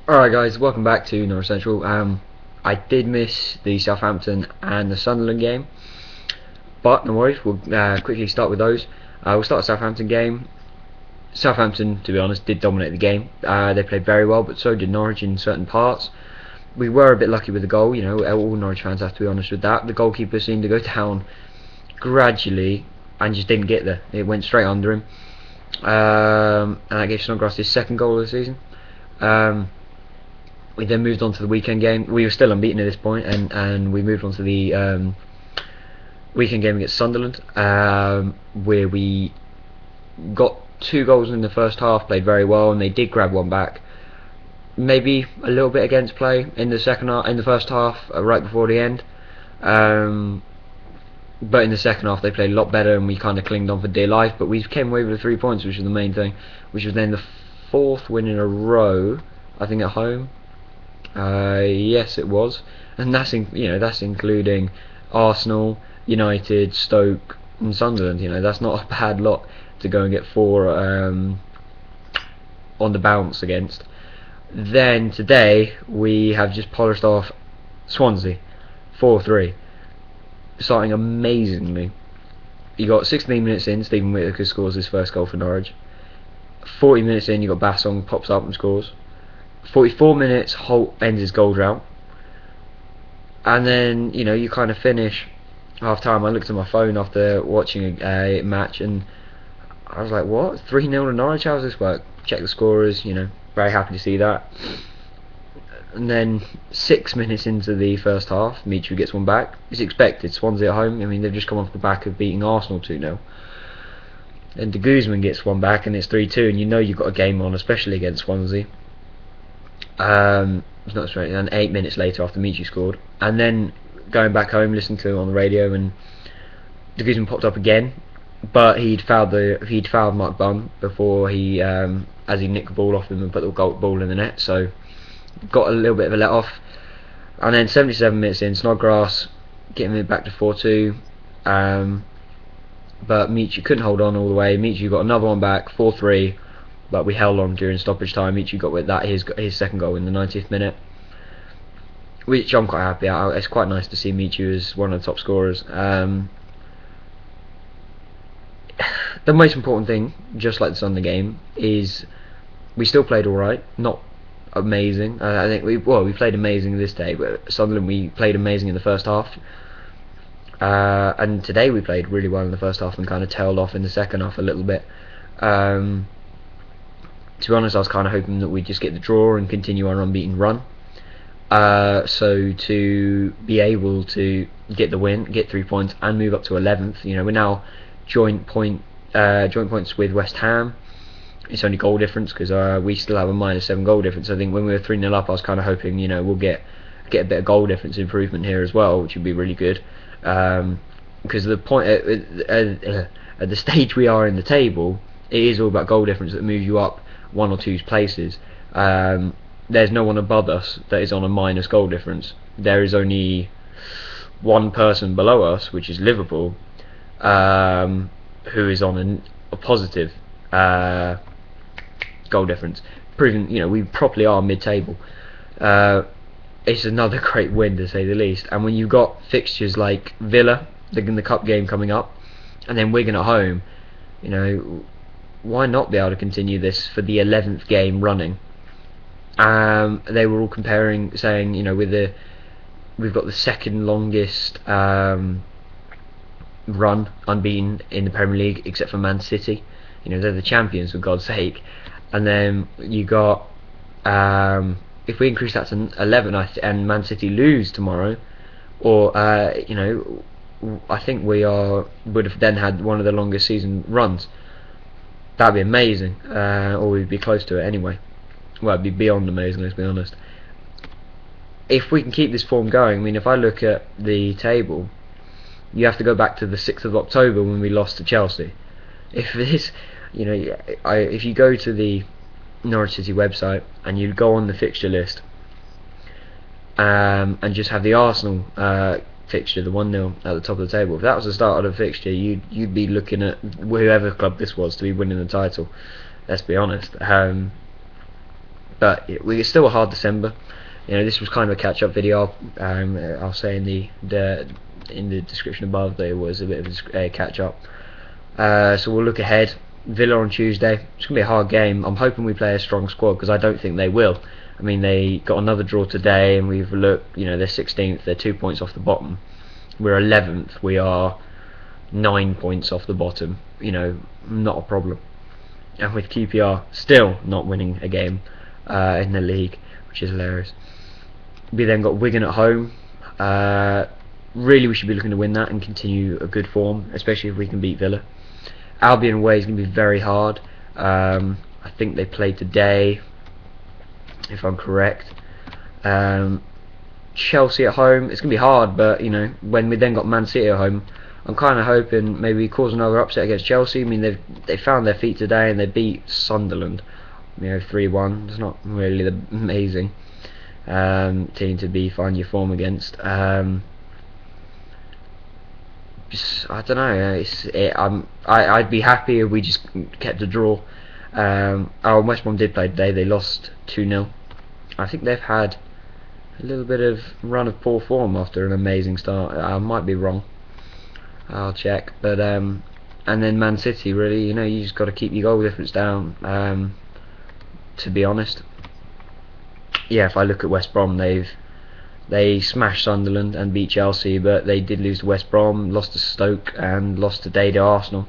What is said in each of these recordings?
Alright guys, welcome back to NorwichCentral. I did miss the Southampton and the Sunderland game, but no worries, we'll quickly start with those. We'll start the Southampton game. Southampton, to be honest, did dominate the game. They played very well, but so did Norwich in certain parts. We were a bit lucky with the goal, all Norwich fans have to be honest with that. The goalkeeper seemed to go down gradually and just didn't get there. It went straight under him. And that gave Snodgrass his second goal of the season. We then moved on to the weekend game. We were still unbeaten at this point, and we moved on to the weekend game against Sunderland, where we got 2 goals in the first half, played very well, and they did grab one back. Maybe a little bit against play in the first half, right before the end. But in the second half they played a lot better, and we kind of clinged on for dear life. But we came away with 3 points, which was the main thing, which was then the 4th win in a row, I think, at home. Yes, it was, and that's including Arsenal, United, Stoke, and Sunderland. That's not a bad lot to go and get 4 on the bounce against. Then today we have just polished off Swansea 4-3, starting amazingly. You got 16 minutes in, Stephen Whittaker scores his first goal for Norwich. 40 minutes in, you got Bassong pops up and scores. 44 minutes, Holt ends his goal drought. And then, you kind of finish half time. I looked at my phone after watching a match, and I was like, what? 3-0 to Norwich? How does this work? Check the scorers, very happy to see that. And then 6 minutes into the first half, Mitchell gets one back. It's expected. Swansea at home. They've just come off the back of beating Arsenal 2-0. And De Guzman gets one back, and it's 3-2, and you've got a game on, especially against Swansea. It's not straight. And 8 minutes later, after Michi scored, and then going back home, listening to him on the radio, and De Guzman popped up again, but he'd fouled Mark Bunn before he, as he nicked the ball off him and put the ball in the net. So got a little bit of a let off. And then 77 minutes in, Snodgrass getting it back to 4-2. But Michi couldn't hold on all the way. Michi got another one back, 4-3. But we held on during stoppage time. Michi got with that his second goal in the 90th minute, which I'm quite happy about. It's quite nice to see Michi as one of the top scorers. The most important thing, just like the Sunday game, is we still played alright, not amazing. I think we played amazing this day, but Sunderland we played amazing in the first half. And today we played really well in the first half and kind of tailed off in the second half a little bit. To be honest, I was kind of hoping that we'd just get the draw and continue our unbeaten run. So to be able to get the win, get 3 points, and move up to 11th, we're now joint points with West Ham. It's only goal difference because we still have a -7 goal difference. I think when we were 3-0 up, I was kind of hoping we'll get a bit of goal difference improvement here as well, which would be really good. Because the point at the stage we are in the table, it is all about goal difference that moves you up 1 or 2 places. There's no one above us that is on a minus goal difference. There is only one person below us, which is Liverpool, who is on a positive goal difference, proving we properly are mid-table. It's another great win, to say the least. And when you've got fixtures like Villa in the cup game coming up, and then Wigan at home, why not be able to continue this for the 11th game running? They were all comparing, saying, we've got the second longest run unbeaten in the Premier League, except for Man City. They're the champions, for God's sake. And then you got, if we increase that to 11, and Man City lose tomorrow, or I think we would have then had one of the longest season runs. That'd be amazing, or we'd be close to it anyway. Well, it'd be beyond amazing, let's be honest. If we can keep this form going, if I look at the table, you have to go back to the 6th of October when we lost to Chelsea. If this, if you go to the Norwich City website and you go on the fixture list, and just have the Arsenal fixture, the 1-0 at the top of the table, if that was the start of the fixture, you'd be looking at whoever club this was to be winning the title. Let's be honest. But it's still a hard December. This was kind of a catch-up video. I'll say in the description above that it was a bit of a catch-up. So we'll look ahead. Villa on Tuesday. It's going to be a hard game. I'm hoping we play a strong squad, because I don't think they will. I mean, they got another draw today, and we've looked. They're 16th. They're 2 points off the bottom. We're 11th. We are 9 points off the bottom. Not a problem. And with QPR still not winning a game in the league, which is hilarious. We then got Wigan at home. Really, we should be looking to win that and continue a good form, especially if we can beat Villa. Albion away is going to be very hard. I think they play today, if I'm correct. Chelsea at home, it's going to be hard, but when we then got Man City at home, I'm kind of hoping maybe we cause another upset against Chelsea. I mean, they found their feet today and they beat Sunderland, 3-1. It's not really the amazing team to find your form against. I don't know. I'd be happy if we just kept a draw. West Brom did play today. They lost 2-0. I think they've had a little bit of run of poor form after an amazing start. I might be wrong. I'll check. But and then Man City, really, you just got to keep your goal difference down. To be honest, yeah. If I look at West Brom, they smashed Sunderland and beat Chelsea, but they did lose to West Brom, lost to Stoke, and lost today to Arsenal.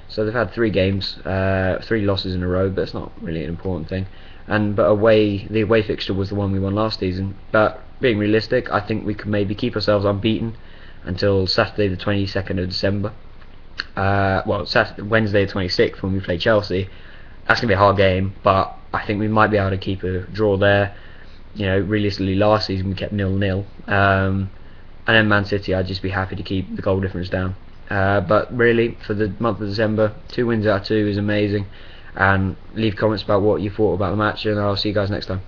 So they've had 3 games, 3 losses in a row, but it's not really an important thing. But the away fixture was the one we won last season. But being realistic, I think we could maybe keep ourselves unbeaten until Saturday the 22nd of December. Wednesday the 26th when we play Chelsea. That's going to be a hard game, but I think we might be able to keep a draw there. Realistically, last season we kept 0-0. And then Man City, I'd just be happy to keep the goal difference down. But really, for the month of December, 2 wins out of 2 is amazing. And leave comments about what you thought about the match, and I'll see you guys next time.